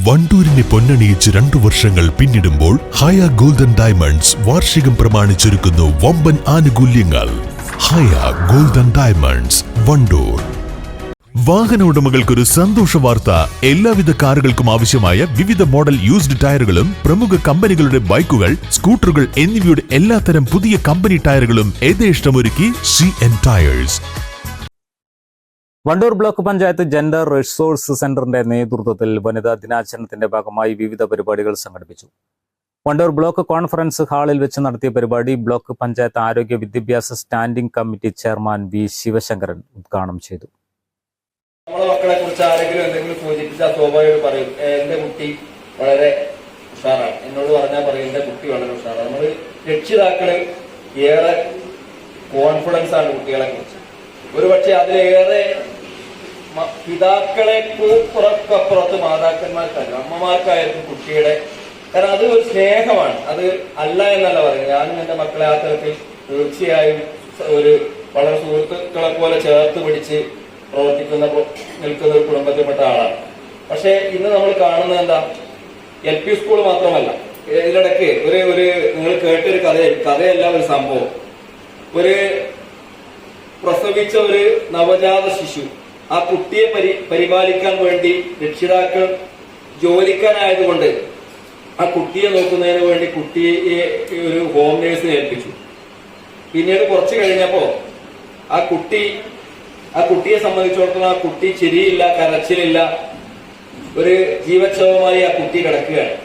വണ്ടൂരിനെ പൊന്നണിയിച്ച് 2 വർഷങ്ങൾ പിന്നിടുമ്പോൾ ഹയ golden diamonds വാർഷികം പ്രമാണിച്ചൊരുക്കുന്നു വമ്പൻ ആനുകൂല്യങ്ങൾ. ഹയ ഗോൾഡൻ ഡയമണ്ട്സ്, വണ്ടൂർ. വാഹന ഉടമകൾക്കൊരു സന്തോഷ വാർത്ത. എല്ലാവിധ കാറുകൾക്കും ആവശ്യമായ വിവിധ മോഡൽ യൂസ്ഡ് ടയറുകളും പ്രമുഖ കമ്പനികളുടെ ബൈക്കുകൾ, സ്കൂട്ടറുകൾ എന്നിവയുടെ എല്ലാത്തരം പുതിയ കമ്പനി ടയറുകളും യഥേഷ്ടമൊരുക്കി CN tyres. Wandoor block panchayat gender resource സെന്ററിന്റെ നേതൃത്വത്തിൽ വനിതാ ദിനാചരണത്തിന്റെ ഭാഗമായി വിവിധ പരിപാടികൾ സംഘടിപ്പിച്ചു. വണ്ടൂർ ബ്ലോക്ക് കോൺഫറൻസ് ഹാളിൽ വെച്ച് നടത്തിയ പരിപാടി ബ്ലോക്ക് പഞ്ചായത്ത് ആരോഗ്യ വിദ്യാഭ്യാസ standing committee chairman V Sivasankaran ഉദ്ഘാടനം ചെയ്തു. നമ്മളെ മക്കളെ കുറിച്ച് ആരെങ്കിലും എന്തെങ്കിലും സൂചിപ്പിച്ചാൽ സ്വാഭാവികമായിട്ട് പറയും, എന്റെ കുട്ടി വളരെ ഉഷാറാണ്, എന്നോട് പറഞ്ഞാൽ പറയും എന്റെ കുട്ടി വളരെ ഉഷാറാണ്. നമ്മൾ രക്ഷിതാക്കള് ഏറെ കോൺഫിഡൻസ് ആണ് കുട്ടികളെ കുറിച്ച്. ഒരുപക്ഷെ അതിലേറെ പിതാക്കളെ പുറക്കപ്പുറത്ത് മാതാക്കന്മാർക്കല്ല, അമ്മമാർക്കായിരിക്കും കുട്ടിയുടെ. കാരണം അത് ഒരു സ്നേഹമാണ്, അത് അല്ല എന്നല്ല പറയുന്നത്. ഞാനും എന്റെ മക്കളെ ആ തരത്തിൽ തീർച്ചയായും ഒരു വളരെ സുഹൃത്തുക്കളെ പോലെ ചേർത്ത് പിടിച്ച് നിൽക്കുന്ന ഒരു കുടുംബത്തിൽപ്പെട്ട ആളാണ്. പക്ഷെ ഇന്ന് നമ്മൾ കാണുന്നത് എന്താ, LP സ്കൂൾ മാത്രമല്ല, ഇതിനിടയ്ക്ക് ഒരു നിങ്ങൾ കേട്ടൊരു കഥയല്ല ഒരു സംഭവം. ഒരു പ്രസവിച്ച ഒരു നവജാത ശിശു, ആ കുട്ടിയെ പരിപാലിക്കാൻ വേണ്ടി രക്ഷിതാക്കൾ ജോലിക്കാരായതുകൊണ്ട് ആ കുട്ടിയെ നോക്കുന്നതിന് വേണ്ടി കുട്ടിയെ ഒരു ഹോം നേഴ്സിനെ ഏൽപ്പിച്ചു. പിന്നീട് കുറച്ച് കഴിഞ്ഞപ്പോ ആ കുട്ടിയെ സംബന്ധിച്ചിടത്തോളം ആ കുട്ടി ചിരിയില്ല, കരച്ചിലില്ല, ഒരു ജീവച്ഛവമായി ആ കുട്ടി കിടക്കുകയാണ്.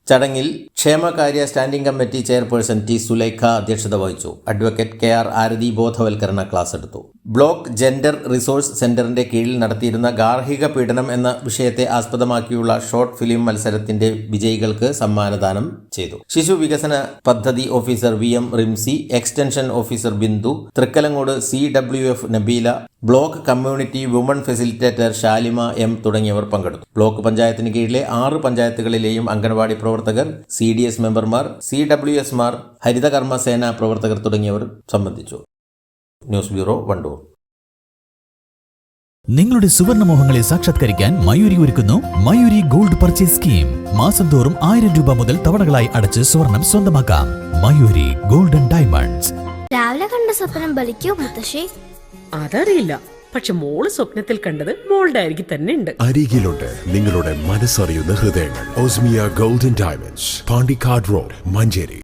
ചടങ്ങിൽ ക്ഷേമകാര്യ standing committee chairperson T Sulaikha അധ്യക്ഷത വഹിച്ചു. അഡ്വക്കേറ്റ് KR ആരതി ബോധവൽക്കരണ ക്ലാസ് എടുത്തു. ബ്ലോക്ക് ജെൻഡർ റിസോഴ്സ് സെന്ററിന്റെ കീഴിൽ നടത്തിയിരുന്ന ഗാർഹിക പീഡനം എന്ന വിഷയത്തെ ആസ്പദമാക്കിയുള്ള ഷോർട്ട് ഫിലിം മത്സരത്തിന്റെ വിജയികൾക്ക് സമ്മാനദാനം ചെയ്തു. ശിശു വികസന പദ്ധതി officer VM Rimsi, extension officer Bindu, Thrikkalangode CWF Nabeela, block community woman facilitator Shalima M തുടങ്ങിയവർ പങ്കെടുത്തു. ബ്ലോക്ക് പഞ്ചായത്തിന് കീഴിലെ 6 പഞ്ചായത്തുകളിലെയും അംഗൻവാടി പ്രവർത്തകർ, CDS മെമ്പർമാർ, CWS മാർ, ഹരിതകർമ്മ സേന പ്രവർത്തകർ തുടങ്ങിയവർ സംബന്ധിച്ചു. News bureau, Wandoor. നിങ്ങളുടെ സുവർണമോഹങ്ങളെ സാക്ഷാത്കരിക്കാൻ മയൂരി ഒരുക്കുന്നു മയൂരി ഗോൾഡ് പർച്ചേസ് സ്കീം. മാസം തോറും 1000 രൂപ മുതൽ തവണകളായി അടച്ച് സ്വർണം സ്വന്തമാക്കാം. Mayuri golden diamonds. രാവിലെ കണ്ട സ്വപ്നം ബലിക്കോ മുത്തശ്ശി? അതറിയില്ല, പക്ഷെ മോള് സ്വപ്നത്തിൽ കണ്ടത് മോളുടെ അരികിൽ തന്നെ ഉണ്ട്. അരികിലുണ്ട് നിങ്ങളുടെ മനസ്സറിയുന്ന ഹൃദയങ്ങൾ. Osmia golden diamonds, Pandikkad road, Manjeri.